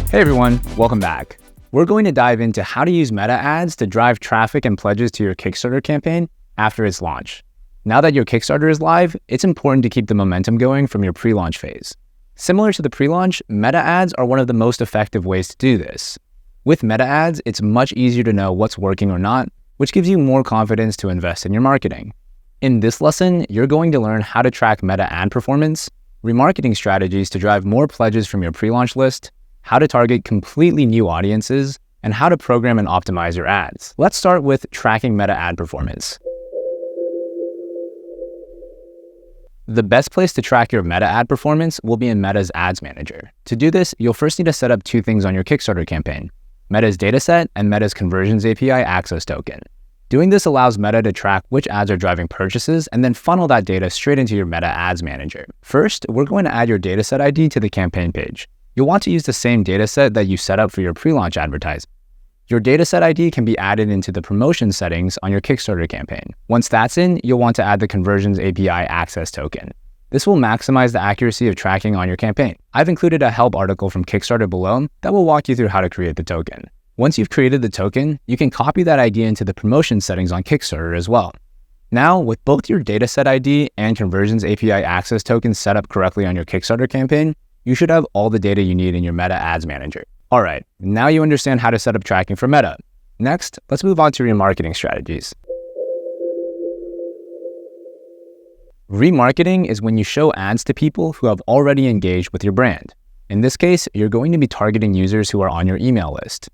Hey everyone, welcome back. We're going to dive into how to use meta ads to drive traffic and pledges to your Kickstarter campaign after its launch. Now that your Kickstarter is live, it's important to keep the momentum going from your pre-launch phase. Similar to the pre-launch, meta ads are one of the most effective ways to do this. With meta ads, it's much easier to know what's working or not, which gives you more confidence to invest in your marketing. In this lesson, you're going to learn how to track meta ad performance, remarketing strategies to drive more pledges from your pre-launch list, how to target completely new audiences, and how to program and optimize your ads. Let's start with tracking meta ad performance. The best place to track your meta ad performance will be in Meta's Ads Manager. To do this, you'll first need to set up two things on your Kickstarter campaign: Meta's dataset and Meta's Conversions API access token. Doing this allows Meta to track which ads are driving purchases and then funnel that data straight into your Meta Ads Manager. First, we're going to add your dataset ID to the campaign page. You'll want to use the same dataset that you set up for your pre-launch advertising. Your dataset ID can be added into the promotion settings on your Kickstarter campaign. Once that's in, you'll want to add the Conversions API access token. This will maximize the accuracy of tracking on your campaign. I've included a help article from Kickstarter below that will walk you through how to create the token. Once you've created the token, you can copy that ID into the promotion settings on Kickstarter as well. Now, with both your dataset ID and Conversions API access token set up correctly on your Kickstarter campaign, you should have all the data you need in your Meta Ads Manager. All right, now you understand how to set up tracking for Meta. Next, let's move on to remarketing strategies. Remarketing is when you show ads to people who have already engaged with your brand. In this case, you're going to be targeting users who are on your email list.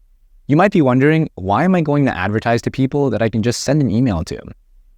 You might be wondering, why am I going to advertise to people that I can just send an email to?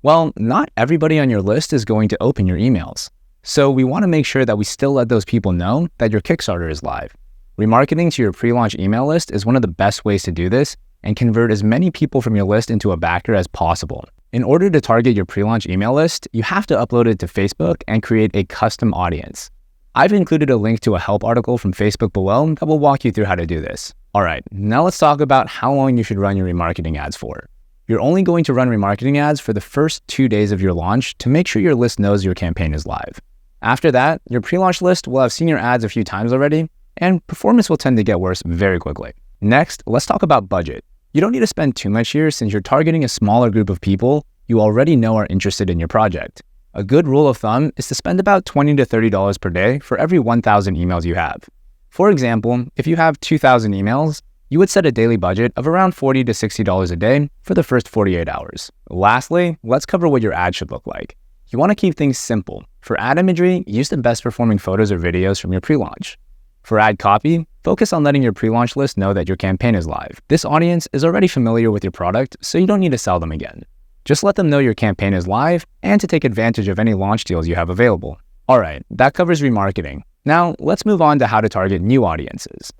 Well, not everybody on your list is going to open your emails. So we want to make sure that we still let those people know that your Kickstarter is live. Remarketing to your pre-launch email list is one of the best ways to do this and convert as many people from your list into a backer as possible. In order to target your pre-launch email list, you have to upload it to Facebook and create a custom audience. I've included a link to a help article from Facebook below that will walk you through how to do this. All right, now let's talk about how long you should run your remarketing ads for. You're only going to run remarketing ads for the first 2 days of your launch to make sure your list knows your campaign is live. After that, your pre-launch list will have seen your ads a few times already, and performance will tend to get worse very quickly. Next, let's talk about budget. You don't need to spend too much here since you're targeting a smaller group of people you already know are interested in your project. A good rule of thumb is to spend about $20 to $30 per day for every 1,000 emails you have. For example, if you have 2,000 emails, you would set a daily budget of around $40 to $60 a day for the first 48 hours. Lastly, let's cover what your ad should look like. You want to keep things simple. For ad imagery, use the best performing photos or videos from your pre-launch. For ad copy, focus on letting your pre-launch list know that your campaign is live. This audience is already familiar with your product, so you don't need to sell them again. Just let them know your campaign is live and to take advantage of any launch deals you have available. All right, that covers remarketing. Now, let's move on to how to target new audiences.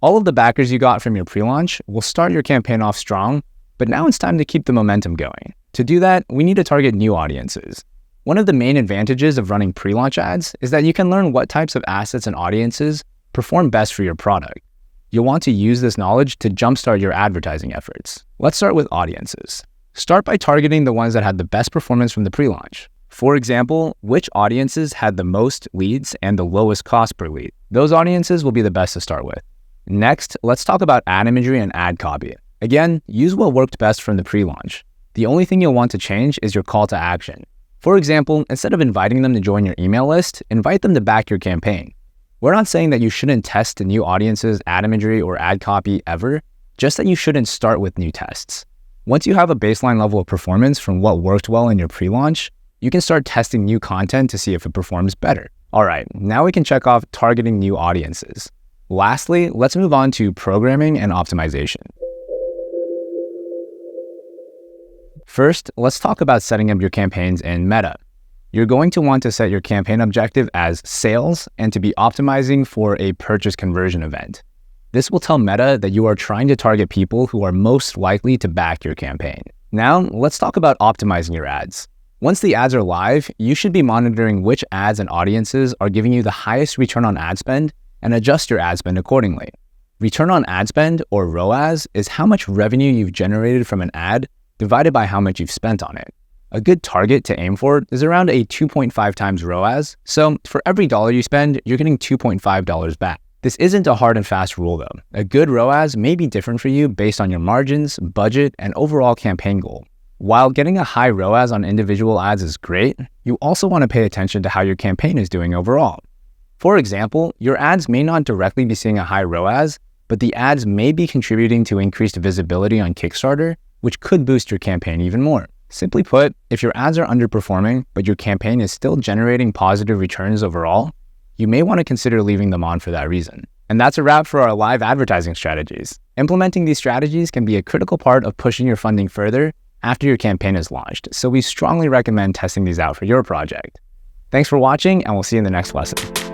All of the backers you got from your pre-launch will start your campaign off strong, but now it's time to keep the momentum going. To do that, we need to target new audiences. One of the main advantages of running pre-launch ads is that you can learn what types of assets and audiences perform best for your product. You'll want to use this knowledge to jumpstart your advertising efforts. Let's start with audiences. Start by targeting the ones that had the best performance from the pre-launch. For example, which audiences had the most leads and the lowest cost per lead? Those audiences will be the best to start with. Next, let's talk about ad imagery and ad copy. Again, use what worked best from the pre-launch. The only thing you'll want to change is your call to action. For example, instead of inviting them to join your email list, invite them to back your campaign. We're not saying that you shouldn't test the new audience's ad imagery or ad copy ever, just that you shouldn't start with new tests. Once you have a baseline level of performance from what worked well in your pre-launch, you can start testing new content to see if it performs better. All right, now we can check off targeting new audiences. Lastly, let's move on to programming and optimization. First, let's talk about setting up your campaigns in Meta. You're going to want to set your campaign objective as sales and to be optimizing for a purchase conversion event. This will tell Meta that you are trying to target people who are most likely to back your campaign. Now, let's talk about optimizing your ads. Once the ads are live, you should be monitoring which ads and audiences are giving you the highest return on ad spend and adjust your ad spend accordingly. Return on ad spend, or ROAS, is how much revenue you've generated from an ad divided by how much you've spent on it. A good target to aim for is around a 2.5 times ROAS, so for every dollar you spend, you're getting $2.5 back. This isn't a hard and fast rule though. A good ROAS may be different for you based on your margins, budget, and overall campaign goal. While getting a high ROAS on individual ads is great, you also want to pay attention to how your campaign is doing overall. For example, your ads may not directly be seeing a high ROAS, but the ads may be contributing to increased visibility on Kickstarter, which could boost your campaign even more. Simply put, if your ads are underperforming, but your campaign is still generating positive returns overall, you may want to consider leaving them on for that reason. And that's a wrap for our live advertising strategies. Implementing these strategies can be a critical part of pushing your funding further after your campaign is launched, so we strongly recommend testing these out for your project. Thanks for watching, and we'll see you in the next lesson.